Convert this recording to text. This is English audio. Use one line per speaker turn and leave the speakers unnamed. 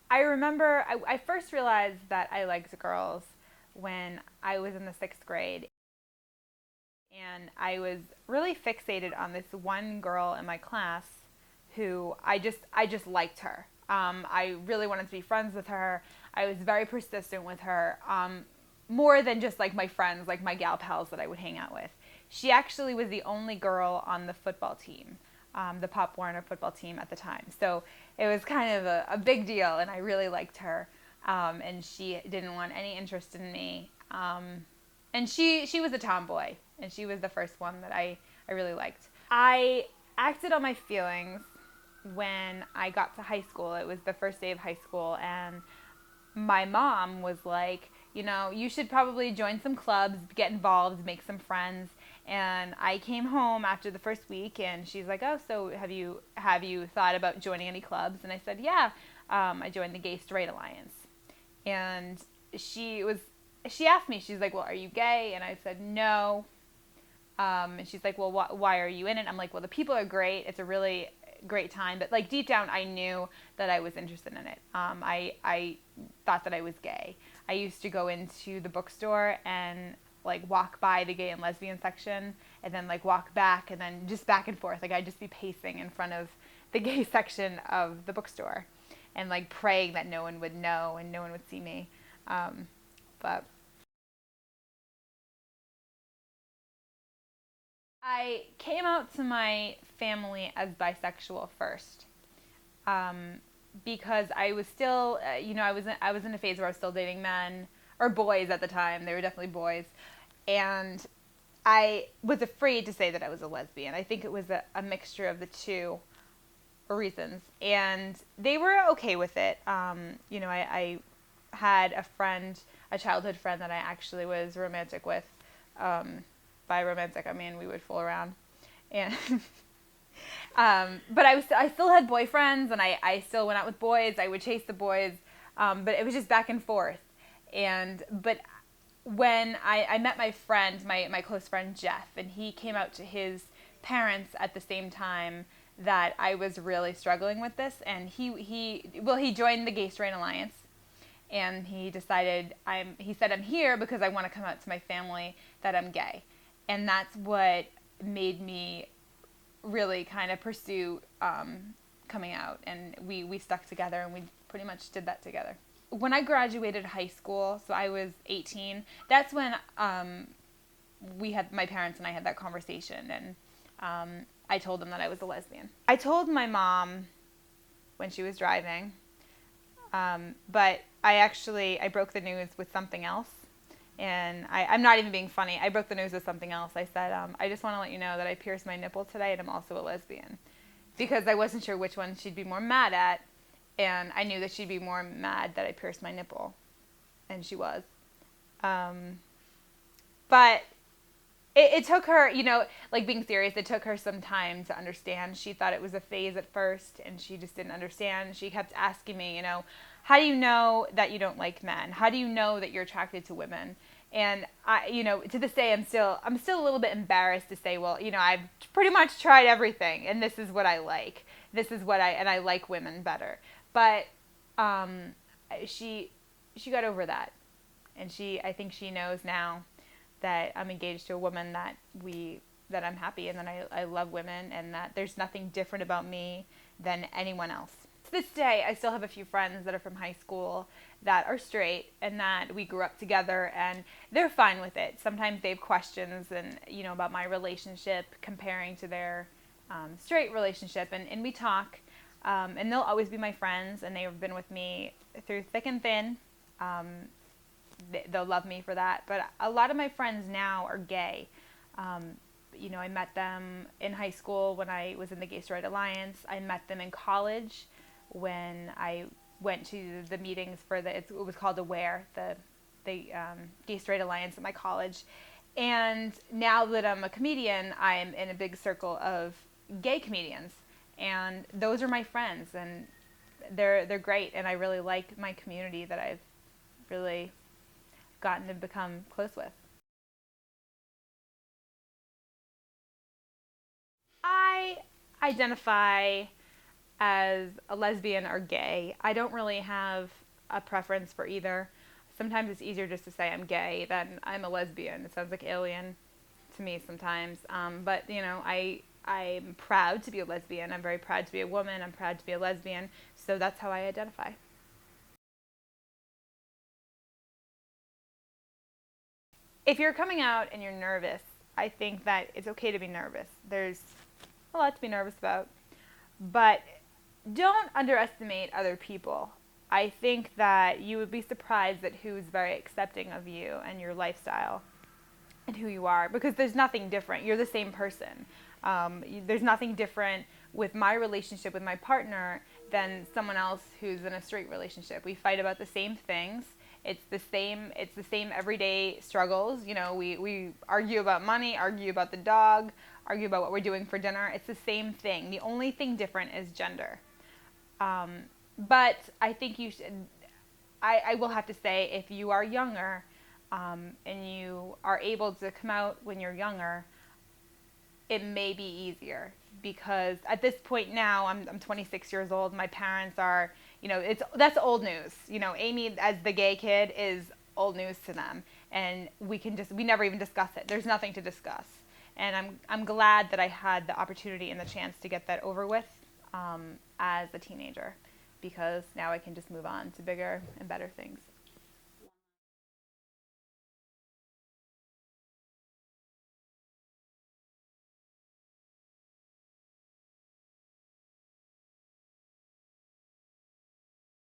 I remember I first realized that I liked girls when I was in the sixth grade. And I was really fixated on this one girl in my class who I just liked her. I really wanted to be friends with her. I was very persistent with her, more than just like my friends, like my gal pals that I would hang out with. She actually was the only girl on the football team, the Pop Warner football team at the time. So it was kind of a big deal, and I really liked her. And she didn't want any interest in me. And she was a tomboy, and she was the first one that I really liked. I acted on my feelings when I got to high school. It was the first day of high school, and my mom was like, you should probably join some clubs, get involved, make some friends. And I came home after the first week, and she's like, "Oh, so have you thought about joining any clubs?" And I said, "Yeah, I joined the Gay Straight Alliance." And she was she asked me, she's like, "Well, are you gay?" And I said, "No." And she's like, "Well, why are you in it?" I'm like, "Well, the people are great. It's a really great time." But like deep down, I knew that I was interested in it. I thought that I was gay. I used to go into the bookstore and like walk by the gay and lesbian section, and then like walk back, and then just back and forth. Like I'd just be pacing in front of the gay section of the bookstore, and like praying that no one would know and no one would see me. But I came out to my family as bisexual first, um, because I was still, I was in a phase where I was still dating men or boys at the time. They were definitely boys, and I was afraid to say that I was a lesbian. I think it was a mixture of the two reasons, and they were okay with it. I had a friend, a childhood friend that I actually was romantic with. Um, by romantic, I mean we would fool around, and but I still had boyfriends, and I still went out with boys. I would chase the boys, but it was just back and forth. But when I met my friend, my close friend Jeff, and he came out to his parents at the same time that I was really struggling with this, and he joined the Gay Straight Alliance, and he said I'm here because I want to come out to my family that I'm gay, and that's what made me really kind of pursue coming out, and we stuck together, and we pretty much did that together. When I graduated high school, so I was 18. That's when we had my parents and I had that conversation, and I told them that I was a lesbian. I told my mom when she was driving, but I broke the news with something else. And I'm not even being funny. I broke the news with something else. I said, I just want to let you know that I pierced my nipple today, and I'm also a lesbian. Because I wasn't sure which one she'd be more mad at. And I knew that she'd be more mad that I pierced my nipple. And she was. Um, but it took her, like being serious, it took her some time to understand. She thought it was a phase at first, and she just didn't understand. She kept asking me, how do you know that you don't like men? How do you know that you're attracted to women? And to this day, I'm still a little bit embarrassed to say, well, I've pretty much tried everything, and this is what I like. This is and I like women better. But um, she got over that, and I think she knows now that I'm engaged to a woman that I'm happy, and that I love women, and that there's nothing different about me than anyone else. To this day, I still have a few friends that are from high school that are straight, and that we grew up together, and they're fine with it. Sometimes they have questions and about my relationship comparing to their straight relationship, and we talk, and they'll always be my friends, and they've been with me through thick and thin. Um, they'll love me for that. But a lot of my friends now are gay. I met them in high school when I was in the Gay Straight Alliance. I met them in college when I went to the meetings for it was called Aware, the Gay Straight Alliance at my college. And now that I'm a comedian, I'm in a big circle of gay comedians, and those are my friends, and they're great, and I really like my community that I've really gotten to become close with. I identify as a lesbian or gay. I don't really have a preference for either. Sometimes it's easier just to say I'm gay than I'm a lesbian. It sounds like alien to me sometimes. But I'm proud to be a lesbian. I'm very proud to be a woman. I'm proud to be a lesbian. So that's how I identify. If you're coming out and you're nervous, I think that it's okay to be nervous. There's a lot to be nervous about. But don't underestimate other people. I think that you would be surprised at who's very accepting of you and your lifestyle and who you are, because there's nothing different. You're the same person. There's nothing different with my relationship with my partner than someone else who's in a straight relationship. We fight about the same things. It's the same. It's the same everyday struggles. We argue about money, argue about the dog, argue about what we're doing for dinner. It's the same thing. The only thing different is gender. But I think you should. I will have to say, if you are younger, and you are able to come out when you're younger, it may be easier, because at this point now I'm 26 years old. My parents are, that's old news. Amy as the gay kid is old news to them, and we never even discuss it. There's nothing to discuss, and I'm glad that I had the opportunity and the chance to get that over with as a teenager, because now I can just move on to bigger and better things.